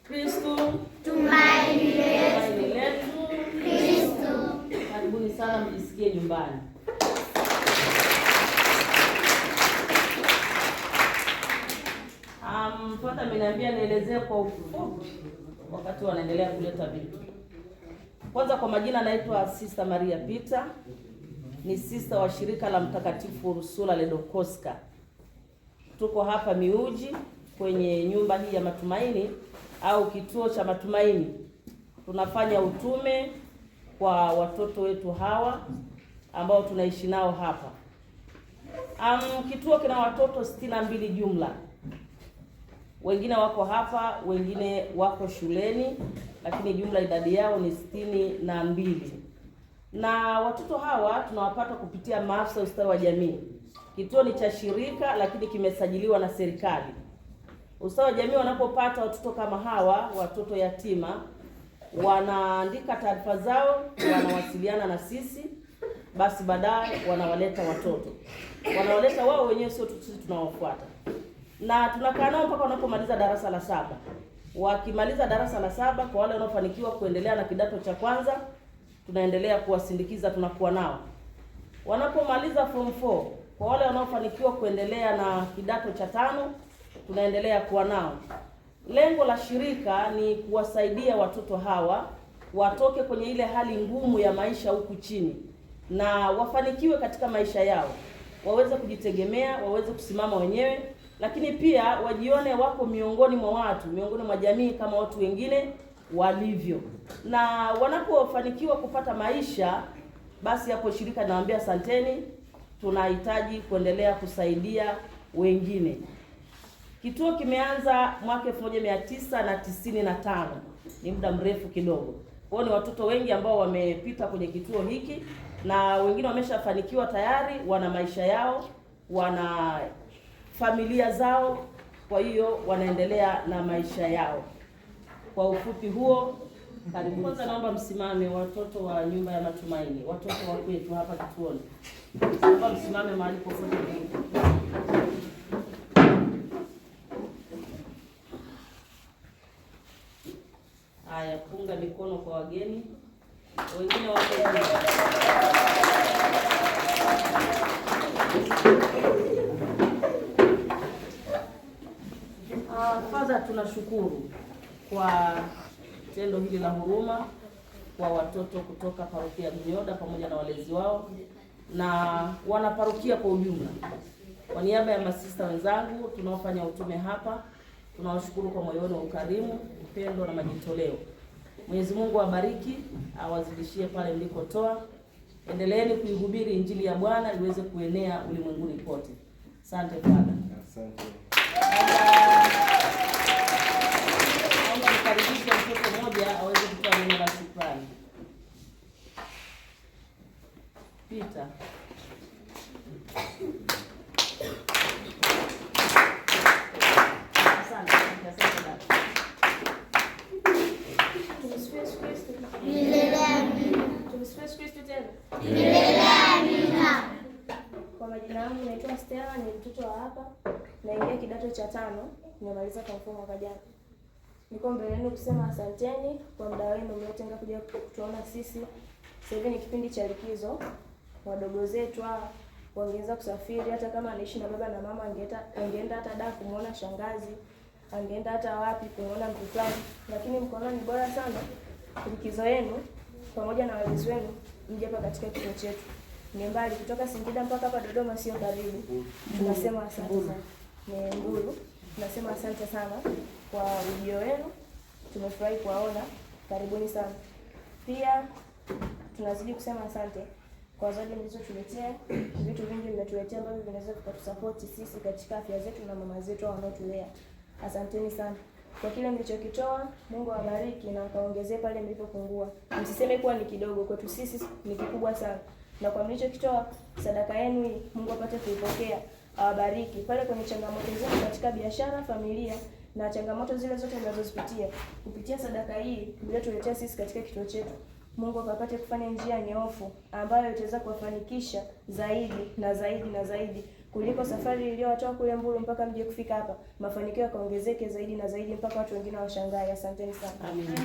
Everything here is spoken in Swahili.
Kristo tumaini letu. Kristo. Karibuni sana, mjisikie nyumbani. Mfuata ameniambia nielezee kwa ufupi wakati wanaendelea kuleta vitu. Kwanza kwa majina, naitwa Sister Maria Peter. Ni sister wa shirika la Mtakatifu Ursula Ledokoska. Tuko hapa Miuji kwenye nyumba hii ya matumaini au kituo cha matumaini. Tunafanya utume kwa watoto wetu hawa ambao tunaishi nao hapa. Kituo kina watoto 62 jumla. Wengine wako hapa, wengine wako shuleni, lakini jumla idadi yao ni 62. Na watoto hawa tunawapata kupitia maafisa ustawi wa jamii. Kituo ni cha shirika lakini kimesajiliwa na serikali. Ustawi wa jamii wanapopata watoto kama hawa, watoto yatima, wanaandika taarifa zao, wanawasiliana na sisi, basi baadaye wanawaleta watoto. Wanawaleta wao wenyewe, sio sisi tunawafuata. Na tunakaa nao mpaka wanapomaliza darasa la 7. Wakimaliza darasa la 7, kwa wale wanaofanikiwa kuendelea na kidato cha kwanza, tunaendelea kuwasindikiza, tunakuwa nao. Wanapomaliza form 4, kwa wale wanaofanikiwa kuendelea na kidato cha 5, tunaendelea kuwa nao. Lengo la shirika ni kuwasaidia watoto hawa watoke kwenye ile hali ngumu ya maisha huku chini na wafanikiwe katika maisha yao, waweze kujitegemea, waweze kusimama wenyewe, lakini pia wajione wako miongoni mwa watu, miongoni mwa jamii kama watu wengine walivyo. Na wanapofanikiwa kupata maisha, basi hapo shirika linawaambia asanteni, tunahitaji kuendelea kusaidia wengine. Kituo kimeanza mwaka 1995. Ni muda mrefu kidogo. Kwa hiyo ni watoto wengi ambao wamepita kwenye kituo hiki, na wengine wameshafanikiwa tayari, wana maisha yao, wana familia zao, kwa hiyo wanaendelea na maisha yao. Kwa ufupi huo, karibu. Kwanza naomba msimame watoto wa nyumba ya matumaini, watoto wa kwetu hapa kituoni. Naomba msimame mahali popote mlipo. Haya, punga mikono kwa wageni. Wengine wako kwanza tunashukuru kwa tendo hili la huruma kwa watoto kutoka parokia Buyoda pamoja na walezi wao na wana parokia kwa ujumla. Kwa niaba ya masista wenzangu tunaofanya utume hapa, tunawashukuru kwa moyo wenu wa ukarimu, upendo na majitoleo. Mwenyezi Mungu awabariki, awazidishie pale mlikotoa. Endeleeni kuihubiri Injili ya Bwana iweze kuenea ulimwenguni kote. Asante Bwana. Asante. Naomba nikaribishe mtoto mmoja aweze kutoa neno la shukrani. Peter. Kwa majina yangu naitwa Stella, ni mtoto wa hapa, naingia kidato cha 5, nimemaliza form 4 mwaka jana. Niko mbele yenu kusema asanteni kwa muda wenu mliotenga kuja kutuona sisi. Sasa hivi ni kipindi cha likizo. Wadogo zetu wangeweza kusafiri, hata kama anaishi na baba na mama, angeenda hata Dar kumuona shangazi, angeenda hata wapi kumuona mtoto wake, lakini mkono ni bora sana likizo yenu pamoja na walezi wenu mje hapa katika kituo chetu. Ni mbali kutoka Singida mpaka hapa Dodoma, sio karibu. Tunasema asante sana. Ni Mbulu. Tunasema asante sana kwa ujio wenu. Tumefurahi kuwaona. Karibuni sana. Pia tunazidi kusema asante kwa zawadi mlizotuletea. Vitu vingi mmetuletea ambavyo vinaweza kutusupport sisi katika afya zetu na mama zetu wanaotulea. Asanteni sana. Kwa kile mlichokitoa, Mungu awabariki na akaongezee pale mlipopungua. Msiseme kuwa ni kidogo, kwetu sisi ni kikubwa sana. Na kwa mlichokitoa, sadaka yenu hii Mungu apate kuipokea, awabariki. Pale kwenye changamoto zenu katika biashara, familia na changamoto zile zote mnazozipitia, kupitia sadaka hii mliotuletea sisi katika kituo chetu, Mungu akapate kufanya njia nyoofu ambayo itaweza kuwafanikisha zaidi na zaidi na zaidi kuliko safari iliyowatoa kule Mbulu mpaka mje kufika hapa. Mafanikio yakaongezeke zaidi na zaidi mpaka watu wengine washangae. Asanteni sana. Amen.